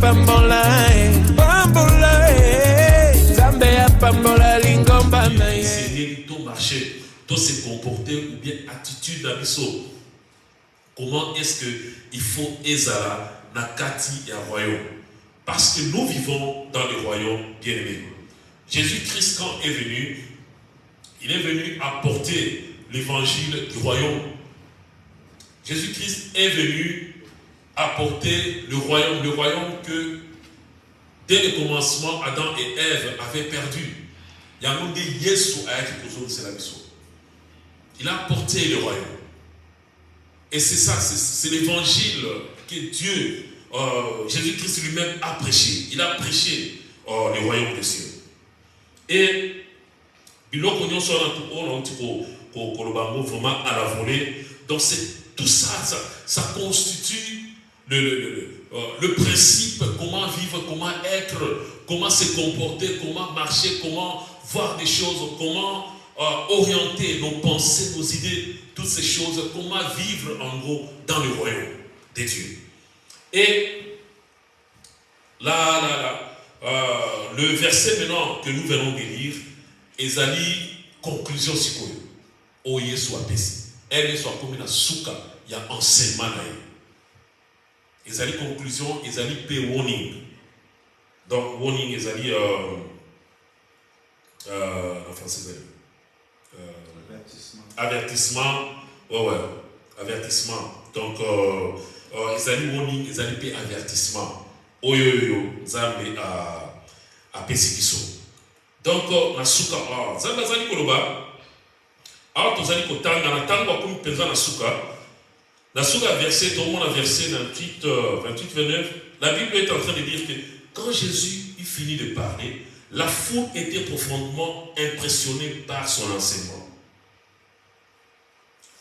pambola, pambola, Zambé a pambola lingomba na ye. C'est tout marcher, tout se comporter ou bien attitude d'abisso. Comment est-ce qu'il faut ezala nakati et royaume? Parce que nous vivons dans le royaume bien-aimé. Jésus-Christ, quand est venu, il est venu apporter l'évangile du royaume. Jésus-Christ est venu apporter le royaume que dès le commencement, Adam et Ève avaient perdu. Il a apporté le royaume. Et c'est ça, c'est l'évangile que Dieu, Jésus-Christ lui-même a prêché. Il a prêché le royaume des cieux. Et vraiment à la volée. Donc tout ça, ça constitue le principe, comment vivre, comment être, comment se comporter, comment marcher, comment voir des choses, comment orienter nos pensées, nos idées, toutes ces choses, comment vivre en gros dans le royaume de Dieu. Et le verset maintenant que nous venons de lire, Ezali conclusion sikoyo o Yesu apesi elle soit comme na suka ya enseignement na ye. Ezali conclusion, ezali pe warning. Donc warning ezali en français avertissement. Ouais, avertissement. Donc ezali warning, ezali pe avertissement. Oyoyo Nzambe a pesi biso. Donc, nasuka, zamba zali koloba, alors tozali kotanga na tango akomi penza nasuka verset, tout le monde a verset 28-29, la Bible est en train de dire que quand Jésus finit de parler, la foule était profondément impressionnée par son enseignement.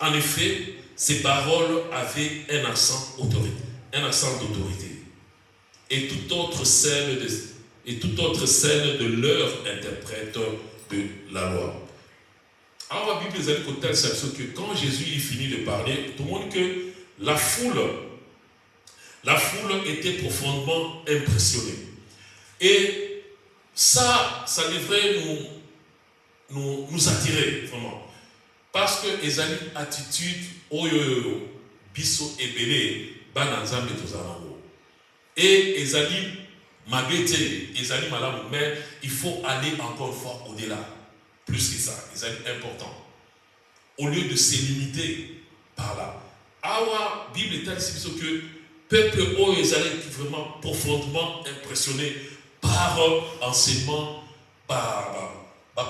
En effet, ses paroles avaient un accent d'autorité, et toute autre celle de leur interprète de la loi. Alors la Bible est côté que quand Jésus finit de parler, tout le monde que la foule était profondément impressionnée. Et ça devrait nous attirer vraiment. Parce que les attitudes, biso ebele, bananzambe tozalango. Et les Magété, Ezali Malam, mais il faut aller encore une fois au-delà. Plus que ça, Ezali important. Au lieu de se limiter par là. Awa, Bible est ainsi que peuple o Ezali est vraiment profondément impressionné par enseignement, par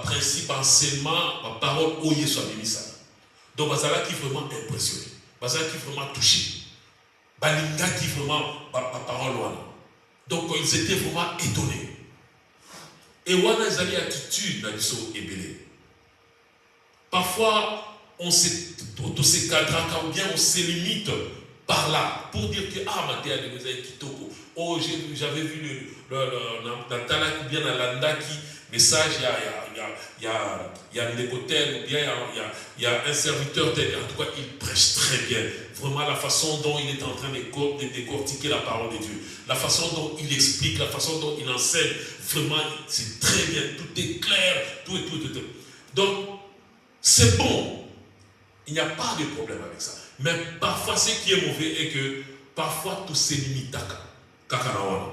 principe, enseignement, par parole o Yesu Abimisa. Donc, Bazala qui est vraiment impressionné. Bazala qui est vraiment touché. Balinga qui est vraiment par parole wana. Donc ils étaient vraiment étonnés. Et wana ezali attitude na biso ebele. Parfois on se cadre ou bien on se limite par là pour dire que matéa de vous kitoko. Oh j'avais vu le Tala qui bien à l'Andaki message il y a un écoteur ou bien il y a un serviteur en tout cas il prêche très bien. Vraiment la façon dont il est en train de décortiquer la parole de Dieu, la façon dont il explique, la façon dont il enseigne, vraiment c'est très bien, tout est clair, tout. Donc c'est bon, il n'y a pas de problème avec ça. Mais parfois ce qui est mauvais est que parfois tout se limite à kakanawana.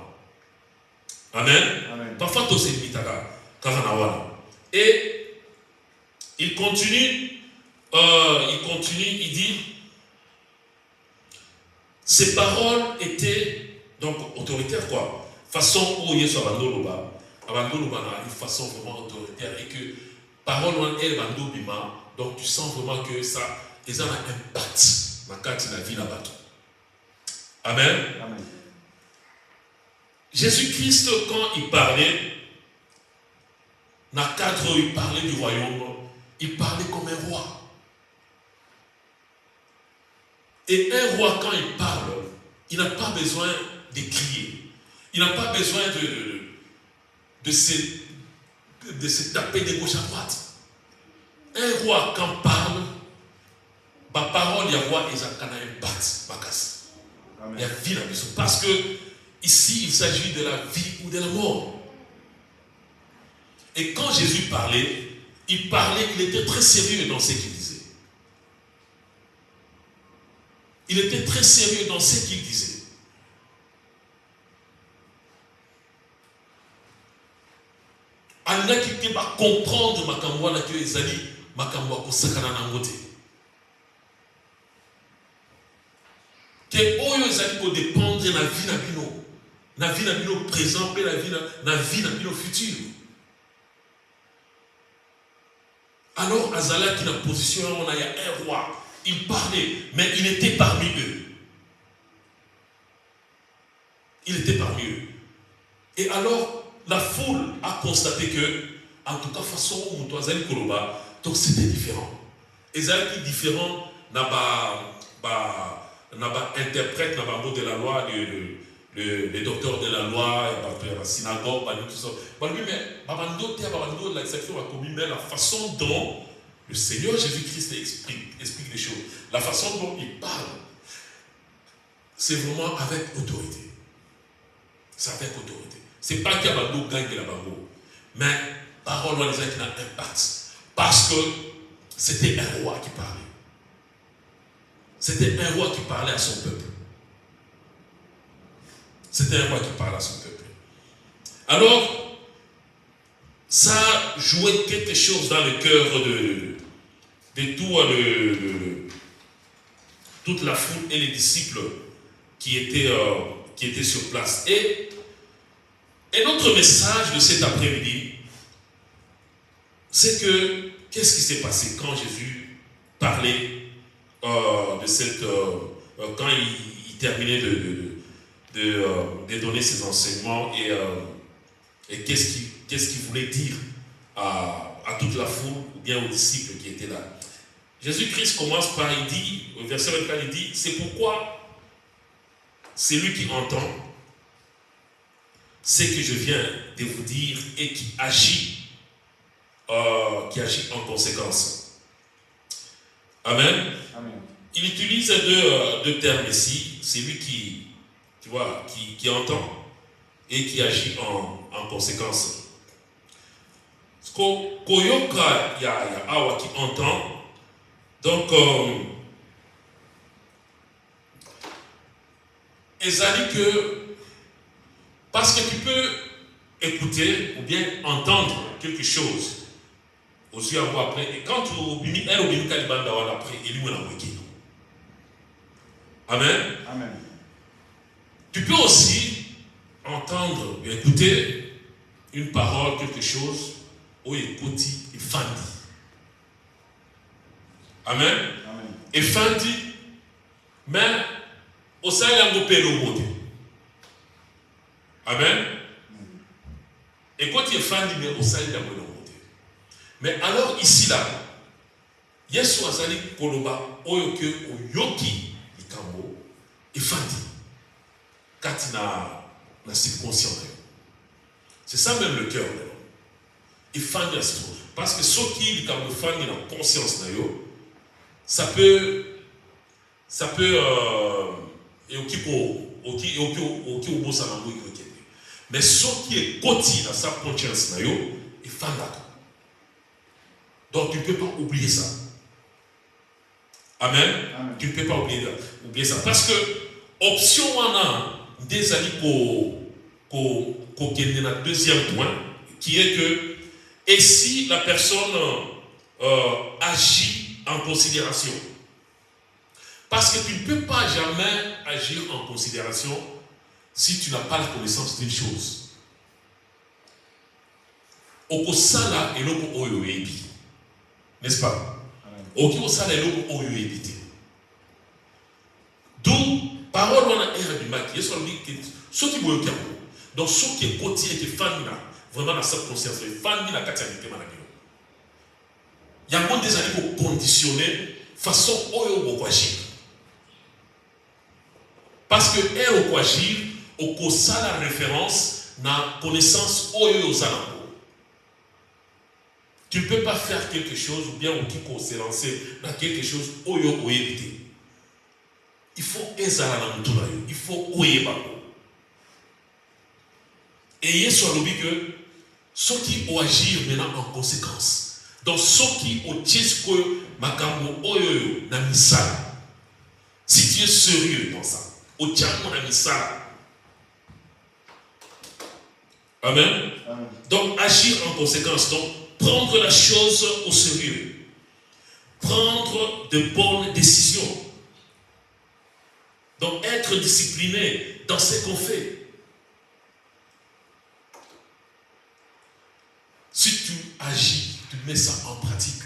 Amen. Parfois tout se limite à kakanawana. Et il continue, il dit. Ces paroles étaient donc autoritaires quoi. Façon où Yesu abandoloba une façon vraiment autoritaire et que parole elle bandobima donc tu sens vraiment que ça a un impact dans la vie là-bas. Amen. Jésus-Christ quand il parlait dans le cadre où il parlait du royaume, il parlait comme un roi. Et un roi, quand il parle, il n'a pas besoin de crier. Il n'a pas besoin de se taper de gauche à droite. Un roi, quand il parle, ma parole, il y a roi et ça a un impact. Il y a vie là-dessus. Parce que Ici, il s'agit de la vie ou de la mort. Et quand Jésus parlait, il était très sérieux dans ce qu'il disait. Il était très sérieux dans ce qu'il disait. Alaki te va comprendre makambo na que ezali makambo ko sakana na ngote. Que oyo ezali ko dépendre na vie na bino présent et na vie na bino futur. Alors Azala qui na position on a un roi, il parlait mais il était parmi eux. Il était parmi eux. Et alors la foule a constaté que, en tout cas, façon où Azali Koloba, donc c'était différent. Et Azali différent n'a pas interprète, n'a pas mot de la loi, le docteur de la loi, la synagogue, tout ça. Mais l'exception a commis, mais la façon dont le Seigneur Jésus-Christ explique les choses, la façon dont il parle, c'est vraiment avec autorité. C'est avec autorité. C'est pas qu'il y a un gagne de la bango, mais parole qui a un impact. Parce que c'était un roi qui parlait. C'était un roi qui parlait à son peuple. C'était un roi qui parlait à son peuple. Alors, ça jouait quelque chose dans le cœur de toute la foule et les disciples qui étaient sur place. Et notre message de cet après-midi, c'est que, qu'est-ce qui s'est passé quand Jésus parlait de cette... quand il terminait de donner ses enseignements et qu'est-ce qu'il voulait dire à toute la foule ou bien aux disciples qui étaient là. Jésus-Christ commence par, il dit, au verset 24, il dit, c'est pourquoi c'est lui qui entend ce que je viens de vous dire et qui agit en conséquence. Amen. Amen. Il utilise deux termes ici. C'est lui qui entend et qui agit en conséquence. Koyoka ya awa qui entend. Donc, ezali que parce que tu peux écouter ou bien entendre quelque chose aux yeux après, et quand tu oublies, elle oublie qu'elle va d'avoir après, et lui, on a oublié. Amen. Amen. Tu peux aussi entendre, écouter une parole, quelque chose, où il écoute, il fandi. Amen. Amen. Et fandi, mais au sein de l'angopé, amen. Et quand il est fandi, mais au sein de l'angopé. Mais alors ici là, Yesu azali koloba oyoke oyoki ikambo ifandi kati na subconscient. C'est ça même le cœur de l'homme. Ifandi la subconscient. Parce que ce qui ikambo fandi la conscience na yo, ça peut mais ce qui est côté dans sa conscience na yo, ifandi. Donc tu ne peux pas oublier ça. Amen. Amen. Tu ne peux pas oublier ça. Parce que option on a des amis qu'on a un deuxième point, qui est que, et si la personne agit en considération, parce que tu ne peux pas jamais agir en considération si tu n'as pas la connaissance d'une chose. Okosala et l'oko oyo ebi. N'est-ce pas? Ok, au sein de l'eau, on y éviter. D'où, parole, on a un du maquis, et sur le dit que ceux qui voient le cœur, donc ceux qui est côté et qui fan, vraiment dans cette conscience, les fans, la quatrième malade. Il y a beaucoup des années pour conditionner façon oyo au agir. Parce que elle au agir, au kosa la référence, na connaissance oyo aux alentours. Tu ne peux pas faire quelque chose ou bien qui s'est lancé dans quelque chose où il faut éviter. Il faut il faut Et Yesu a dit que ceux qui ont agir maintenant en conséquence. Donc ceux qui ont dit que makambo oyoyo na misala. Si tu es sérieux dans ça, au tiamo na misala. Amen. Amen. Donc agir en conséquence. Donc prendre la chose au sérieux. Prendre de bonnes décisions. Donc être discipliné dans ce qu'on fait. Si tu agis, tu mets ça en pratique.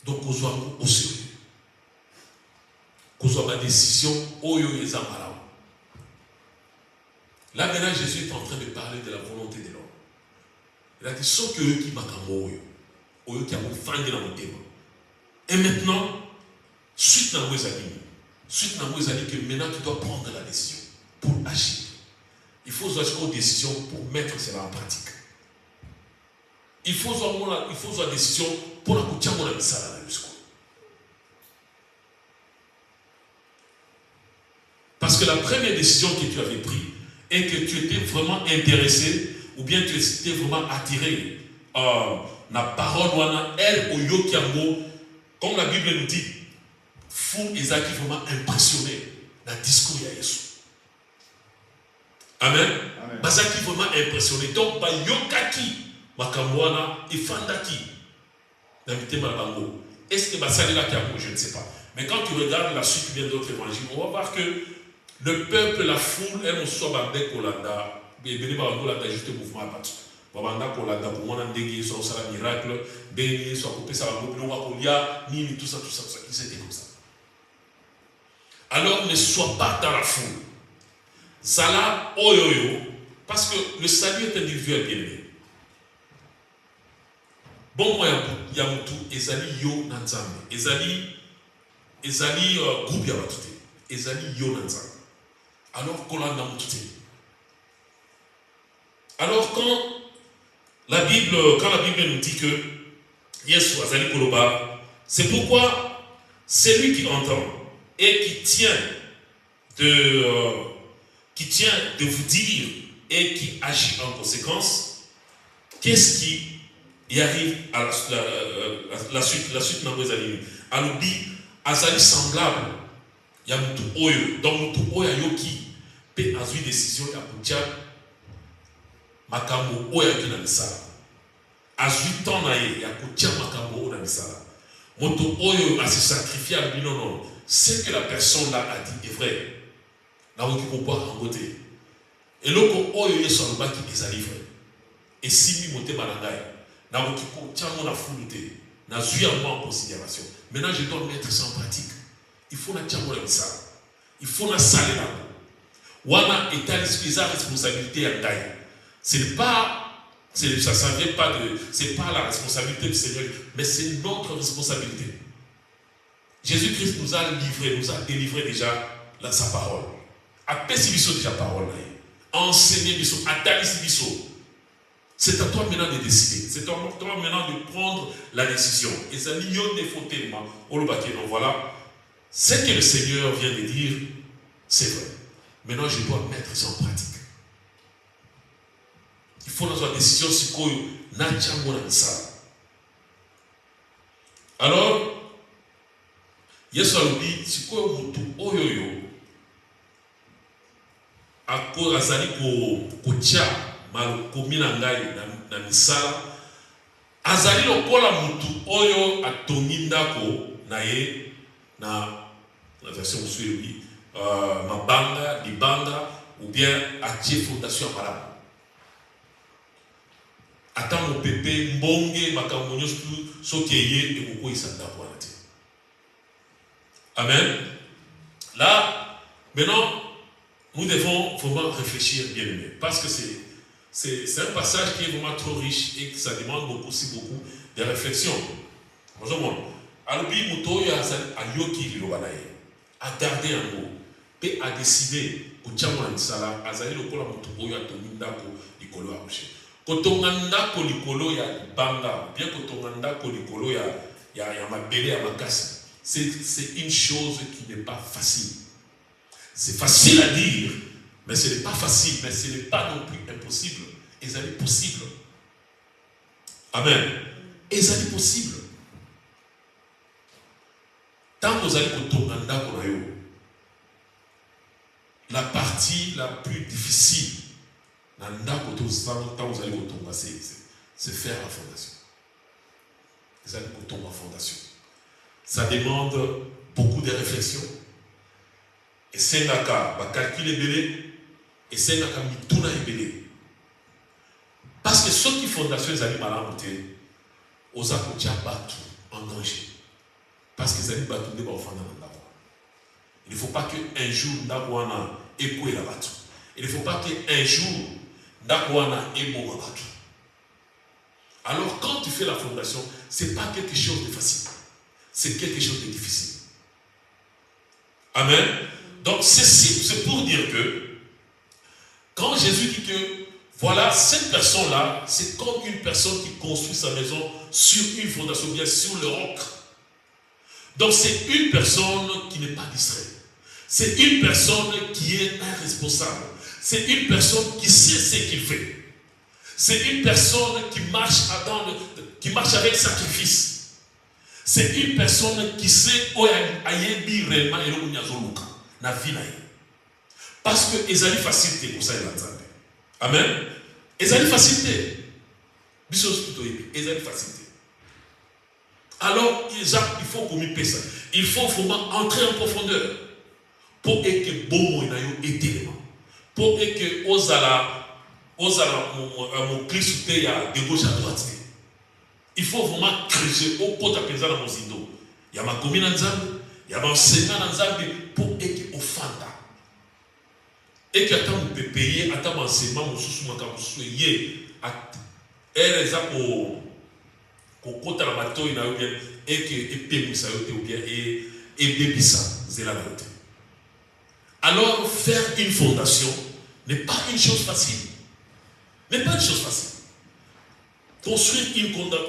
Donc, on soit au sérieux. Qu'on soit ma décision, là maintenant, Jésus est en train de parler de la volonté de l'homme. Il a dit, sauf que eux qui m'accament, eux qui ont fait dans mon thème. Et maintenant, suite à que maintenant tu dois prendre la décision pour agir. Il faut avoir une décision pour mettre cela en pratique. Il faut avoir une décision pour la coucher mon ami ça là jusqu'au. Parce que la première décision que tu avais prise et que tu étais vraiment intéressé ou bien tu étais vraiment attiré la parole wana elle au yokiambo comme la Bible nous dit fou Isaac vraiment impressionné dans le discours de Jésus. Amen. Bazaki vraiment impressionné. Donc, yokaki, makamwana, et fandaki. Est-ce que Basali là qui a je ne sais pas. Mais quand tu regardes la suite bien d'autres évangiles, on va voir que le peuple, la foule, elle ne soit pas avec Kolanda. Béni Barangolanda, juste mouvement à partir. Babanda Kolanda, pour moi, on a dégué, soit un miracle, béni, soit coupé, ça va couper, on va couper, ni tout ça, c'était comme ça. Alors, ne sois pas dans la foule. Zala oyoyo, parce que le salut est individuel bien aimé. Bon moi yamutu ezali yo nanzambe, ezali groupe ya batute, ezali yo nanzambe. Alors kolanda mutute. Alors quand la Bible nous dit que Yesu azali koloba, c'est pourquoi celui qui entend et qui tient de vous dire et qui agit en conséquence, qu'est-ce qui y arrive à la suite dans vos amis. Aloubi, azali semblable, il y a mutu oyo, donc mutu oyo yoki, pe azui décision ya kutia makambo oyo ki na misala. Azui temps na ye ya kutia makambo oyo na misala. Mutu oyo a se sacrifier à lui, non, ce que la personne là a dit est vrai. Et le oyo yesu alobaki ezali vrai esimbi motema na ngai nakoki kotia ngo na fulu te nazwi yango en considération. Maintenant je dois mettre ça en pratique. Il faut na tia ngo na misala, il faut na sala nango wana etali eza responsabilité ya ngai. C'est pas la responsabilité du Seigneur, mais c'est notre responsabilité. Jésus-Christ nous a délivré déjà sa parole. Apesi biso déjà parole là. Enseigner biso, attalisi biso. C'est à toi maintenant de décider. C'est à toi maintenant de prendre la décision. Et ça n'y a pas de faute tellement. Donc voilà. Ce que le Seigneur vient de dire, c'est vrai. Maintenant, je dois mettre ça en pratique. Il faut dans une décision si quoi n'a jamais ça. Alors, Yesu a dit, si quoi mutu oyoyo. Ako azali kotia malukomi na ngai na misala azali lokola mutu oyo atongi ndako na ye na version musueli mabanga libanga ou bien atie fondation ya malamu ata mopepe mbonge makambo nyonso soki eye ekokweyisa ndako wana te. Amen. Là maintenant nous devons vraiment réfléchir bien aimé, parce que c'est un passage qui est vraiment trop riche et que ça demande beaucoup de réflexion. Bonjour, Alubi Mutoyo a yoki lilobanaye, a gardé un mot, et a décidé au Tchamo Ansala, a zali lokola Mutoyo a Tomindako Likolo a Rocher. Kotongandako Likolo ya Banga, bien Kotongandako Likolo ya Mabele ya Makasi, c'est une chose qui n'est pas facile. C'est facile à dire, Mais ce n'est pas facile, mais ce n'est pas non plus impossible. Et ça est possible. Amen. Et ça est possible. Tant que vous allez la partie la plus difficile, c'est faire la fondation. Vous allez tomber en fondation. Ça demande beaucoup de réflexion. Et c'est là que calculer belé, et c'est là que tout est belé. Parce que ceux qui fondation ils allaient mal monter, aux accouchés battu en danger. Parce qu'ils allaient battre des enfants dans la voie. Il ne faut pas qu'un jour Ndakwana écoute la batte. Il ne faut pas qu'un jour Ndakwana ait bon battu. Alors quand tu fais la fondation, ce n'est pas quelque chose de facile. C'est quelque chose de difficile. Amen. Donc c'est pour dire que quand Jésus dit que voilà, cette personne-là, c'est comme une personne qui construit sa maison sur une fondation, bien sur le roc. Donc c'est une personne qui n'est pas distraite. C'est une personne qui est un responsable. C'est une personne qui sait ce qu'il fait. C'est une personne qui marche avec sacrifice. C'est une personne qui sait où ayebi réellement et où nyazoluka na vie na. Parce que ezali facilité pour ça Nzambe. Amen. Ezali facilité. Bisos plutôt ezali facilité. Alors il faut qu'on y passe ça. Il faut vraiment entrer en profondeur pour que bon moyen été pour que osala mon Christ ya de gauche à droite. Il faut vraiment creuser au côté de la Mozindo. Il y a ma commune en Zambie, il y a ma enseignant en Zambie pour que au fanda. Et que attends vous payer, attends mon enseignement, mon sous-sous, elle est là pour côté la bateau il a ou bien et que paye ça ou bien et bébé ça c'est la vérité. Alors faire une fondation n'est pas une chose facile. N'est pas une chose facile. Construire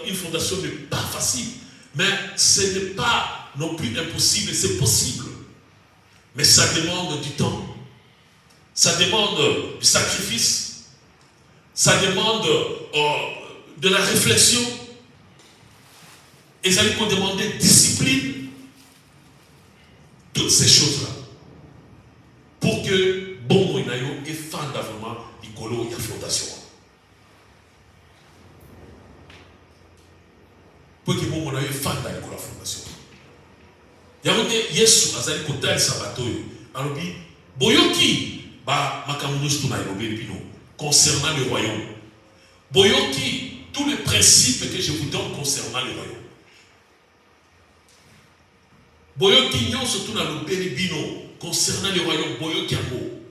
une fondation n'est pas facile, mais ce n'est pas non plus impossible, c'est possible. Mais ça demande du temps, ça demande du sacrifice, ça demande de la réflexion, et ça lui peut demander discipline, toutes ces choses-là, pour que bon moinayo et fan vraiment l'icolo et la fondation. Pour que mon monayo fan dans la fondation. Yaronde Yesu azali kotali sabato yo. Alobi boyoki ba makamunush tuna yobe pino concernant le royaume. Boyoki tous les principes que je vous donne concernant le royaume. Boyoki nyon surtout na lobeli bino concernant le royaume boyoki yango.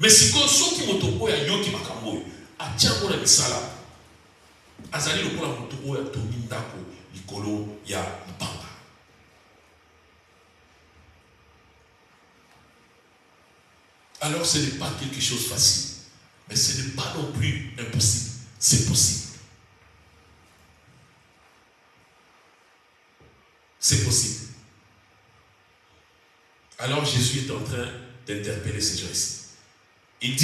Mais si ko soki motoko ya yoki makambo atiango na misala azali lokola motoko ya tomindako likolo ya mpanga. Alors ce n'est pas quelque chose de facile, mais ce n'est pas non plus impossible, c'est possible. C'est possible. Alors Jésus est en train d'interpeller ces gens ici. Il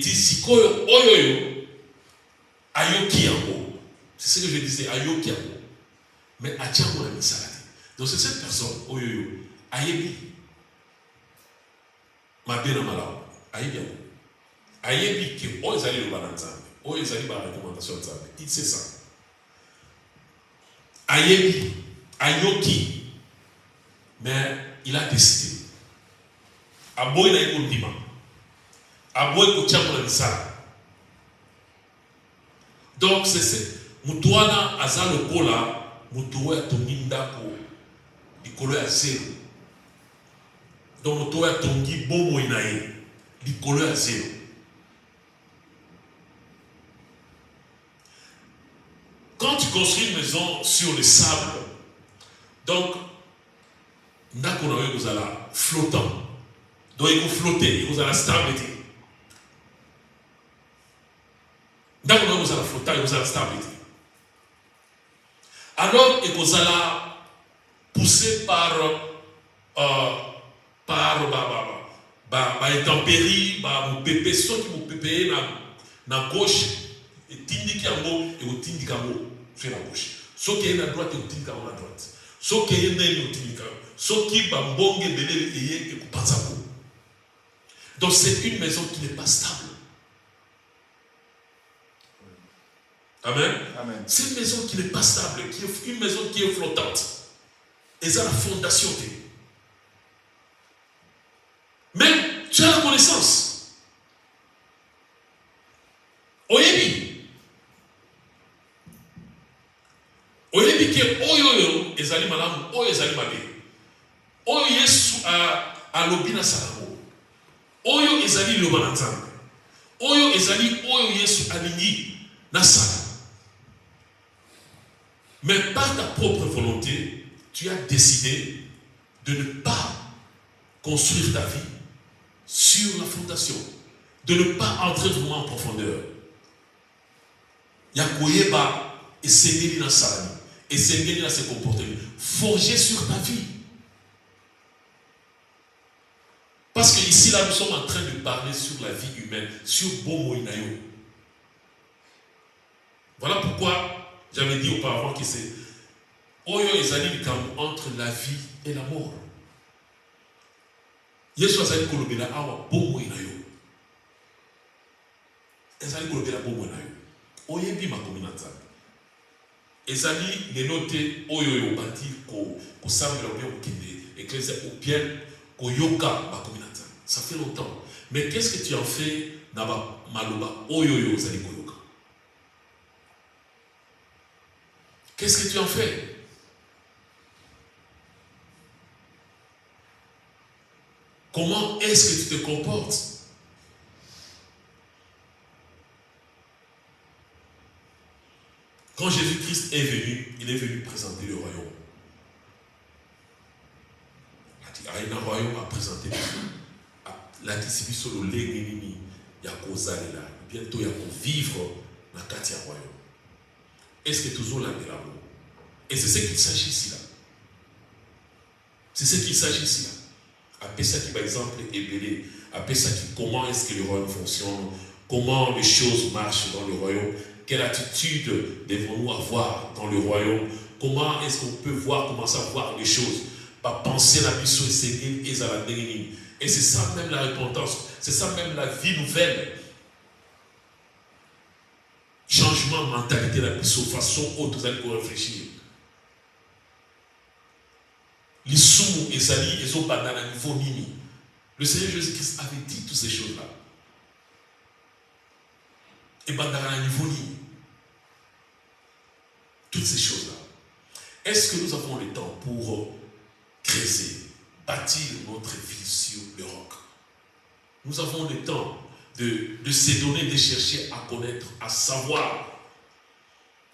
dit, Sikoyo oyoyo ayoki yango. C'est ce que je disais, ayoki yango. Mais atiango la misalade. Donc c'est cette personne oyoyo ayebi. Mabena malao. Ayebi yango. Ayebi ki o ezali le balanzambe. O ezali ba recommandation nzambe. Il sait ça. Ayebi, ayoki. Mais il a décidé. Aboy na iko ndima. Aboy ko tiango la misala. Donc c'est mutuana azalo kola mutuwa toninda ko likolo ya zero. Donc mutuwa tongi bomo inaye likolo ya zero. Quand tu construis une maison sur le sable, donc ndako na yo kozala flottant. Donc il faut flotter, il faut la stabilité. Ndako na yo kozala flottant, il faut la stabilité. Alors il faut poussé par intempérie, mon pépé, ceux qui m'ont pépé na gauche, et tindiki yango, et au tindiki yango, sur la gauche. Ceux qui sont à droite, et au tindiki yango à droite. Ceux qui sont au tindiki yango. Ceux qui sont bonge, et au panzako. Donc c'est une maison qui n'est pas stable. Amen. Amen. C'est une maison qui n'est pas stable, une maison qui est flottante. Et ça, la fondation. Mais tu as la connaissance. Oyebi. Oyebi qui est oyoyo, ezali malamu, oyo ezali mabe. Oyo Yesu a lobina salamo. Oyo ezali loba na nzambe. Oyo ezali oyo Yesu alingi na sala. Mais par ta propre volonté, tu as décidé de ne pas construire ta vie sur la fondation, de ne pas entrer vraiment en profondeur. Yakoyeba et s'engager dans sa vie, et s'engager dans ses comportements, forger sur ta vie. Parce que ici, là, nous sommes en train de parler sur la vie humaine, sur Bomo Inayo. Voilà pourquoi j'avais dit auparavant que c'est Oyo ezali likambo entre la vie et la mort. Yesu azali kolobela awa bomo inayo. Ezali kolobela bomo inayo. Oyebi makomi na nzambe. Ezali lenote oyo yo bati ko sambela bien okende ecclesia au bien ko yoka makomi na nzambe. Ça fait longtemps. Mais qu'est-ce que tu en fais na ba maloba oyo yo ezali ko yoka? Qu'est-ce que tu en fais? Comment est-ce que tu te comportes? Quand Jésus-Christ est venu, il est venu présenter le royaume. Il y a un royaume à présenter. La discipline sur le légué, il y a cause là. Bientôt, il y a pour vivre dans le quartier royaume. Est-ce que toujours là de l'amour? Et c'est ce qu'il s'agit ici là. C'est ce qu'il s'agit ici là. Après ça qui par exemple est belé. Après ça qui comment est-ce que le royaume fonctionne, comment les choses marchent dans le royaume, quelle attitude devons-nous avoir dans le royaume, comment est-ce qu'on peut voir, commencer à voir les choses, pas penser la mission et à la dernière. Et c'est ça même la repentance, c'est ça même la vie nouvelle. Changement de mentalité, la façon haute, vous allez réfléchir. Les sous et sali, ils ont pas dans un niveau mini. Le Seigneur Jésus-Christ avait dit toutes ces choses-là. Et pas dans un niveau mini. Toutes ces choses-là. Est-ce que nous avons le temps pour creuser, bâtir notre vie sur le roc? Nous avons le temps de se donner, de chercher à connaître, à savoir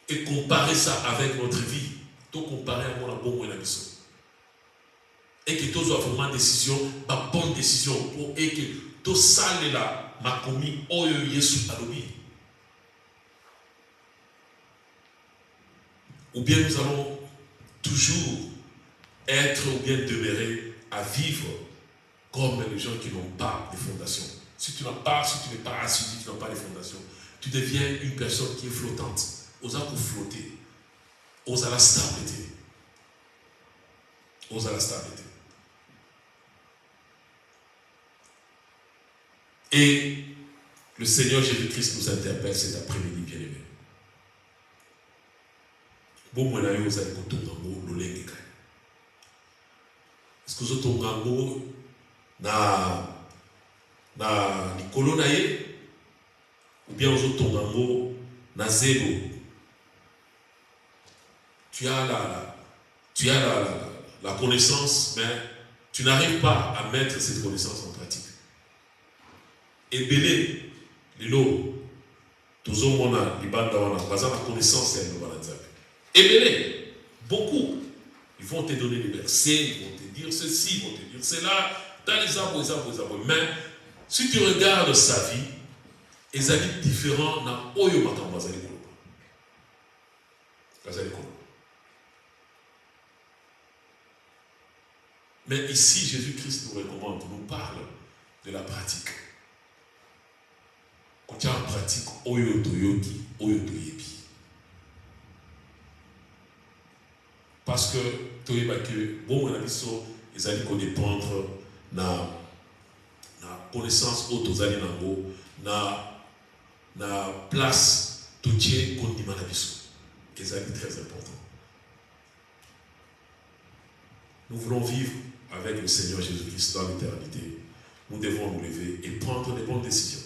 et comparer ça avec notre vie. Tout comparer à mon bon et la mission. Et que tous ont vraiment décision, ma bonne décision, et que tout ça là, m'a commis, oyo Yesu alobi. Ou bien nous allons toujours être ou bien demeurer à vivre comme les gens qui n'ont pas de fondation. Si tu n'es pas assidu, tu n'as pas de fondation, tu deviens une personne qui est flottante. Osa pour flotter. Osa la stabilité. Osa la stabilité. Et le Seigneur Jésus-Christ nous interpelle cet après-midi, bien-aimé. Bon, moi, vous allez le est-ce que vous avez na likolo na ye ou bien ozotonga ngo na zéro. Tu as la connaissance, mais tu n'arrives pas à mettre cette connaissance en pratique. Et belé lilo tozomona libanda wana baza na connaissance ya loba na nzambe. Et belé beaucoup ils vont te donner des versets, ils vont te dire ceci, ils vont te dire cela, dans les arbres. Mais si tu regardes sa vie, ils sont différents dans Oyo Makambo Azali Koloba. Mais ici, Jésus-Christ nous recommande, nous parle de la pratique. Quand tu as en pratique, oyo toyoki, oyo toyebi. Parce que toyeba que bon on a biso ils allaient qu'on dépendre na connaissance autozali nango na place totier qu'on dit manabiso. Ils allaient très important. Nous voulons vivre avec le Seigneur Jésus-Christ dans l'éternité. Nous devons nous lever et prendre des bonnes décisions.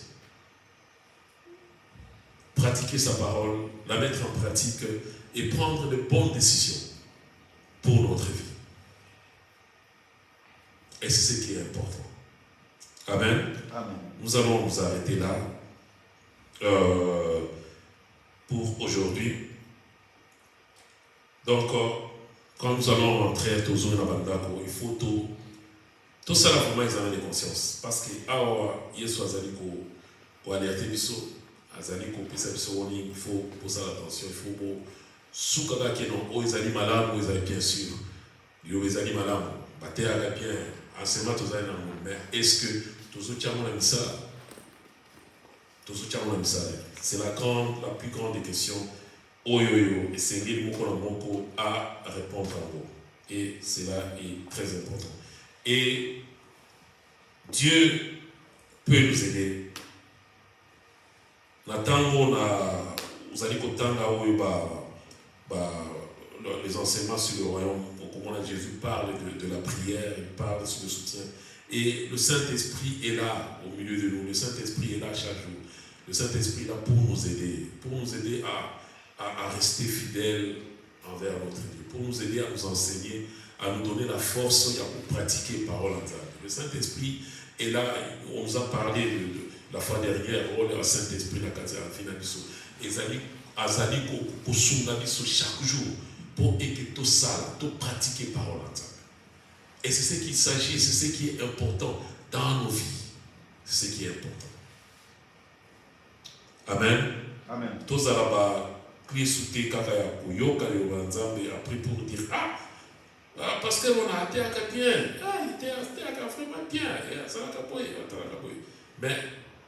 Pratiquer sa parole, la mettre en pratique et prendre de bonnes décisions pour notre vie. Et c'est ce qui est important. Amen. Amen. Nous allons nous arrêter là pour aujourd'hui. Donc, quand nous allons rentrer à Tozo et Nabandako, il faut tout ça, vraiment, ils ont des consciences. Parce que, il faut alerter biso. Il faut poser l'attention, il faut soukaka qui non, ils allaient malades, ils allaient bien sûr, ils allaient malades, ils allaient bien, enseignement tous allaient dans le monde. Mais est-ce que tous autres ont ça? Tous autres ont ça. C'est la plus grande question. Oyoyo, et c'est l'île Moko à répondre en gros. Et cela est très important. Et Dieu peut nous aider. Vous allez les enseignements sur le royaume, comment Jésus parle de la prière, il parle sur le soutien. Et le Saint-Esprit est là au milieu de nous. Le Saint-Esprit est là chaque jour. Le Saint-Esprit est là pour nous aider à rester fidèles envers notre Dieu, pour nous aider à nous enseigner, à nous donner la force pour pratiquer la parole en Dieu. Le Saint-Esprit est là. On nous a parlé de la fois dernière, le Saint-Esprit n'a qu'à dire à Azali pour chaque jour, pour que tout ça, tout pratiquer la parole en Dieu. Et c'est ce qu'il s'agit, c'est ce qui est important dans nos vies. C'est ce qui est important. Amen. Amen. Tous à la prier sous tes kakaya pour yoka yobanzambe après pour dire parce que on a été à bien, il était à vraiment bien, ça n'a pas mais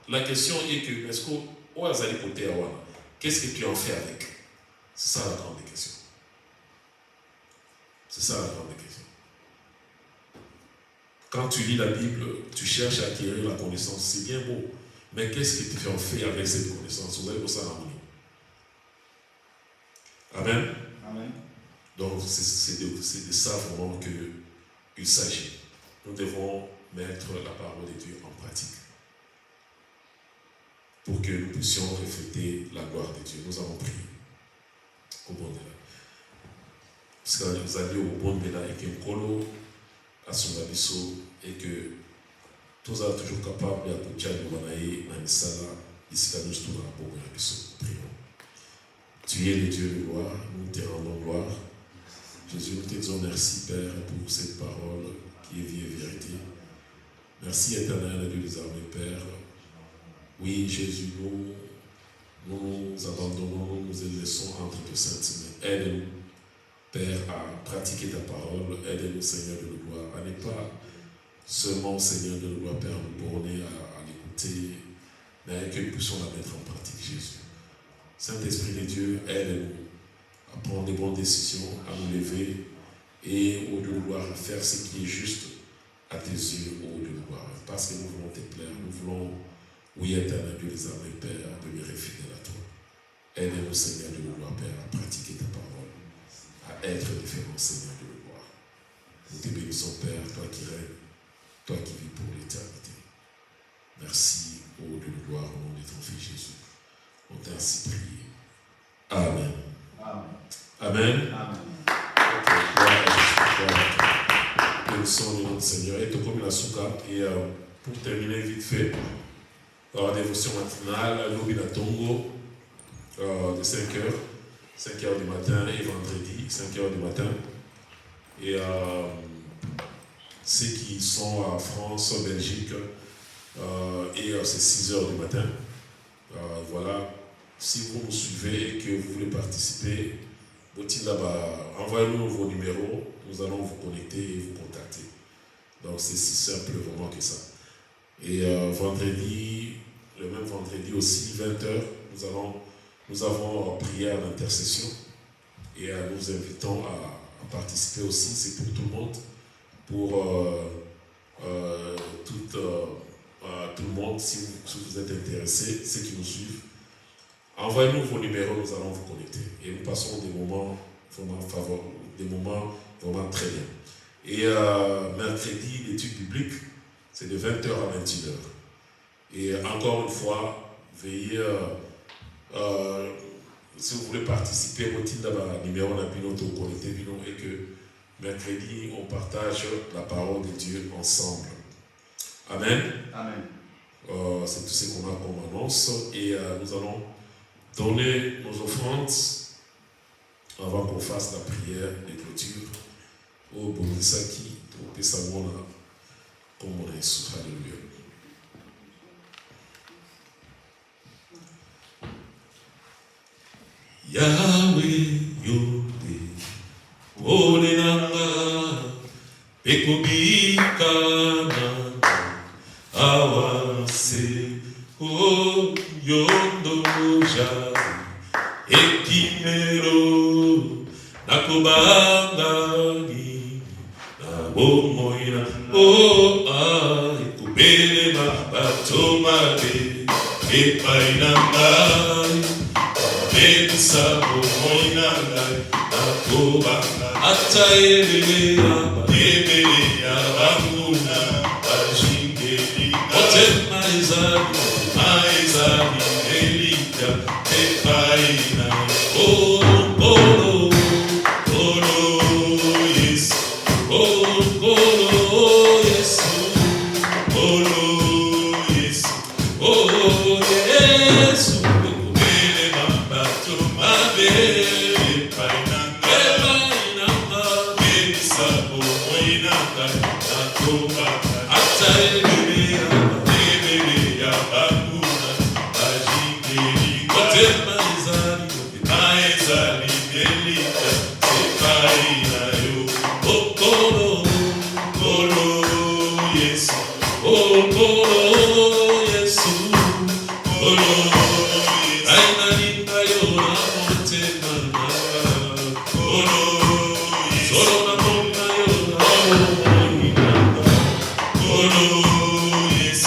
la question est que est-ce qu'on a allé côté awana, qu'est-ce que tu en fais avec? C'est ça la grande question. C'est ça la grande question. Quand tu lis la Bible, tu cherches à acquérir la connaissance, c'est bien beau. Mais qu'est-ce que tu en fais avec cette connaissance? Vous allez voir ça dans l'harmonie. Amen. Amen. Donc c'est de ça vraiment qu'il s'agit. Nous devons mettre la parole de Dieu en pratique pour que nous puissions refléter la gloire de Dieu. Nous avons prié. Au bon de là. Parce que nous avions au bon de là et que Nkolo a son abisso et que tous sont toujours capables de pouvoir nous manayer dans les salles ici qu'à nous tous dans la bonne abisso. Prions. Tu es le Dieu de gloire, nous te rendons gloire. Jésus, nous te disons merci, Père, pour cette parole qui est vie et vérité. Merci, éternel Dieu des armées, Père. Oui, Jésus, nous abandonnons, nous laissons entre tes saintes mains. Aide-nous, Père, à pratiquer ta parole. Aide-nous, Seigneur de la gloire, à ne pas seulement, Seigneur de la gloire, Père, nous borner à l'écouter, mais que nous puissions la mettre en pratique, Jésus. Saint-Esprit de Dieu, aide-nous à prendre des bonnes décisions, à nous lever et au lieu de vouloir faire ce qui est juste à tes yeux, au lieu de vouloir. Parce que nous voulons te plaire, nous voulons, oui, éternel Dieu des armées, Père, demeurer fidèle à toi. Aide-nous, Seigneur de gloire, Père, à pratiquer ta parole, à être différent, Seigneur de gloire. Nous te bénissons, Père, toi qui règnes, toi qui vis pour l'éternité. Merci, au lieu de gloire, au nom de ton Fils Jésus. On t'a ainsi prié. Amen. Amen. Amen. Amen. Bénissons le nom du Seigneur. Et tout comme la souka. Et pour terminer vite fait, la dévotion matinale, l'Obina Tongo, de 5h, 5h du matin et vendredi, 5h du matin. Et ceux qui sont en France, en Belgique, et c'est 6h du matin. Voilà, si vous nous suivez et que vous voulez participer, envoyez-nous vos numéros, nous allons vous connecter et vous contacter. Donc c'est si simple vraiment que ça. Et vendredi, le même vendredi aussi, 20h, nous avons prière d'intercession. Et nous invitons à participer aussi, c'est pour tout le monde, pour tout le monde, si vous êtes intéressés, ceux qui nous suivent. Envoyez-nous vos numéros, nous allons vous connecter. Et nous passons des moments vraiment favorables, des moments vraiment très bien. Et mercredi, l'étude biblique, c'est de 20h à 21h. Et encore une fois, veillez, si vous voulez participer, au numéro de connecté et que mercredi, on partage la parole de Dieu ensemble. Amen. Amen. C'est tout ce qu'on a comme annonce. Et nous allons donner nos offrandes avant qu'on fasse la prière de clôture au Bonisaki, au Pessamona, comme on est sous. Alléluia. Yahweh Yode, Olenanga, Ekubika Awase, O Yondoja, Ekimero, Nakubangani, Nabomoina, O Ekubele Batomade, Epainangai. Sabo moinanga nakoba ataelea ebelea banguna bajingeli ote maizali elita epaina Yesu Yesu